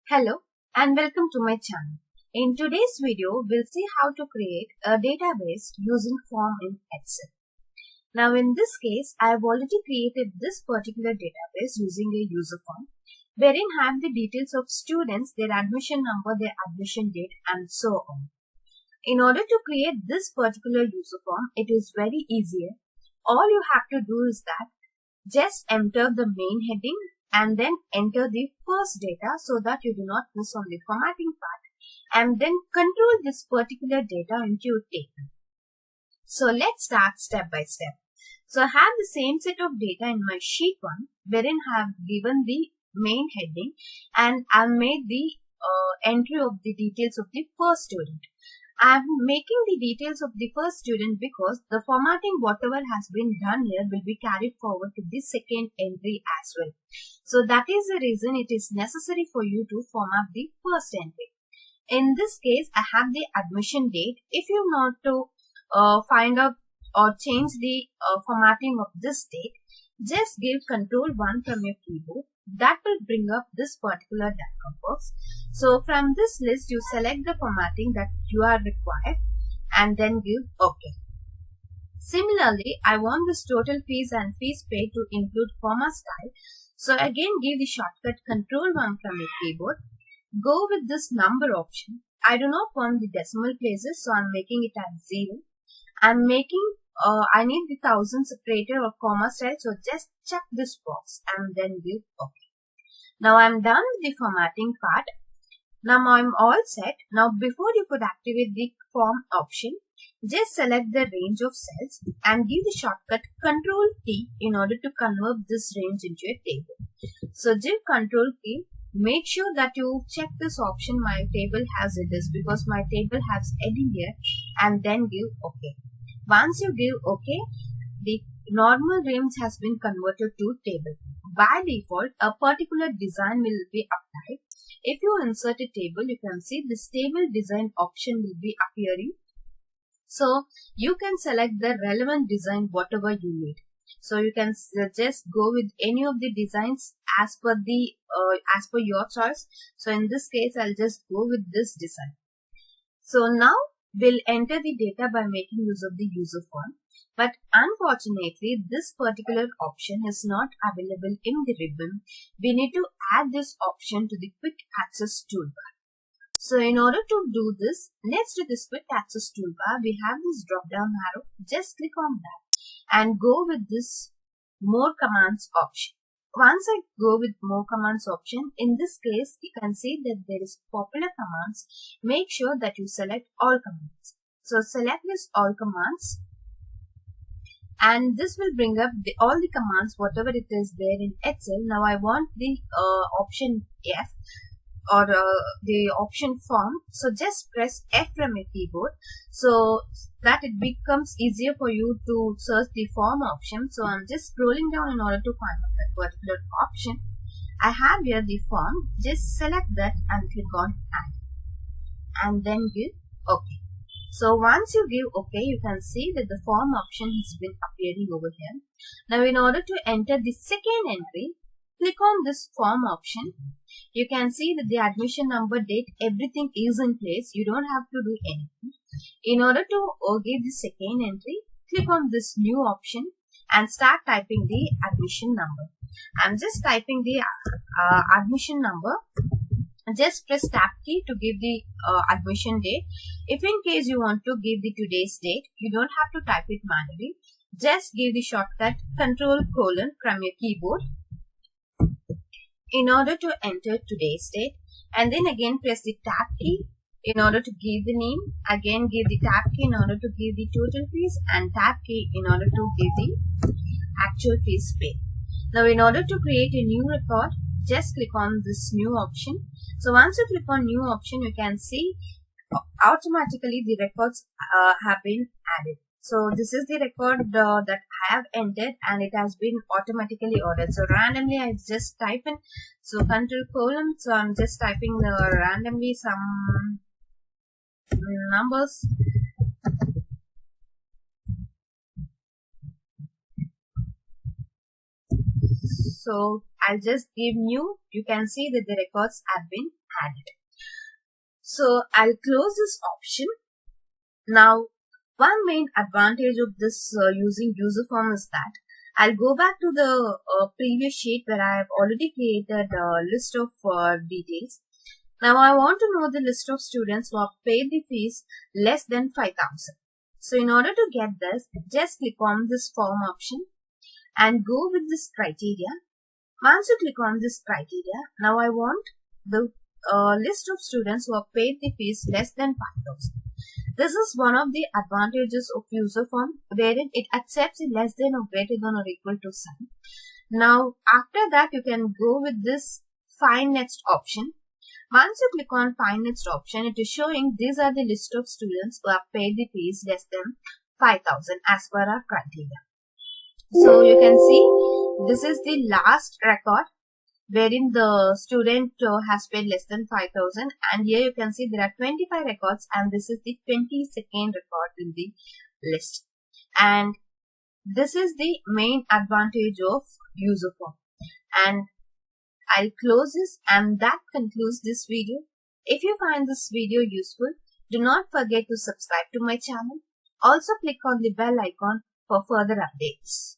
Hello and welcome to my channel. In today's video, we'll see how to create a database using form in Excel. Now in this case, I have already created this particular database using a user form, wherein I have the details of students, their admission number, their admission date and so on. In order to create this particular user form, it is very easier. All you have to do is that just enter the main heading and then enter the first data so that you do not miss on the formatting part, and then control this particular data into a table. So let's start step by step. So I have the same set of data in my sheet 1 wherein I have given the main heading and I have made the entry of the details of the first student. I am making the details of the first student because the formatting whatever has been done here will be carried forward to the second entry as well. So that is the reason it is necessary for you to format the first entry. In this case, I have the admission date. If you want to find out or change the formatting of this date, just give Ctrl 1 from your keyboard. That will bring up this particular dialog box. So from this list, you select the formatting that you are required and then give OK. Similarly, I want this total fees and fees paid to include comma style. So again, give the shortcut Ctrl 1 from your keyboard. Go with this number option. I do not want the decimal places, so I'm making it as 0. I need the thousand separator or comma style, so just check this box and then give OK. Now I'm done with the formatting part. Now I'm all set. Now before you could activate the form option, just select the range of cells and give the shortcut Ctrl T in order to convert this range into a table. So give Ctrl T. Make sure that you check this option my table has it is because my table has heading here, and then give OK. Once you give OK, the normal range has been converted to table. By default, a particular design will be applied. If you insert a table, you can see this table design option will be appearing. So you can select the relevant design whatever you need. So you can just go with any of the designs as per your choice. So in this case, I'll just go with this design. So now we'll enter the data by making use of the user form. But unfortunately, this particular option is not available in the ribbon. We need to add this option to the quick access toolbar. So in order to do this, next to this quick access toolbar, we have this drop down arrow. Just click on that and go with this more commands option. Once I go with more commands option, in this case, you can see that there is popular commands. Make sure that you select all commands. So select this all commands. And this will bring up all the commands, whatever it is there in Excel. Now I want the option F or the option form. So just press F from your keyboard so that it becomes easier for you to search the form option. So I'm just scrolling down in order to find out that particular option. I have here the form. Just select that and click on Add and then give OK. So once you give OK, you can see that the form option has been appearing over here. Now in order to enter the second entry, click on this form option. You can see that the admission number, date, everything is in place. You don't have to do anything. In order to give the second entry, click on this new option and start typing the admission number. I'm just typing the admission number. Just press tab key to give the admission date. If in case you want to give the today's date, you don't have to type it manually. Just give the shortcut Ctrl colon from your keyboard in order to enter today's date, and then again press the tab key in order to give the name. Again give the tab key in order to give the total fees, and tab key in order to give the actual fees paid. Now in order to create a new record, just click on this new option. So once you click on new option, you can see automatically the records have been added. So this is the record that I have entered and it has been automatically ordered. So randomly I just type in, so Ctrl colon, so I'm just typing randomly some numbers. So I'll just give new. You can see that the records have been add it. So I'll close this option. Now, one main advantage of this using user form is that I'll go back to the previous sheet where I have already created a list of details. Now I want to know the list of students who have paid the fees less than 5,000. So in order to get this, just click on this form option and go with this criteria. Once you click on this criteria, now I want the list of students who have paid the fees less than 5,000. This is one of the advantages of user form, wherein it accepts a less than or greater than or equal to sign. Now after that, you can go with this find next option. Once you click on find next option, it is showing these are the list of students who have paid the fees less than 5,000 as per our criteria. So you can see this is the last record wherein the student has paid less than 5,000, and here you can see there are 25 records and this is the 22nd record in the list. And this is the main advantage of user form. And I'll close this, and that concludes this video. If you find this video useful, do not forget to subscribe to my channel. Also click on the bell icon for further updates.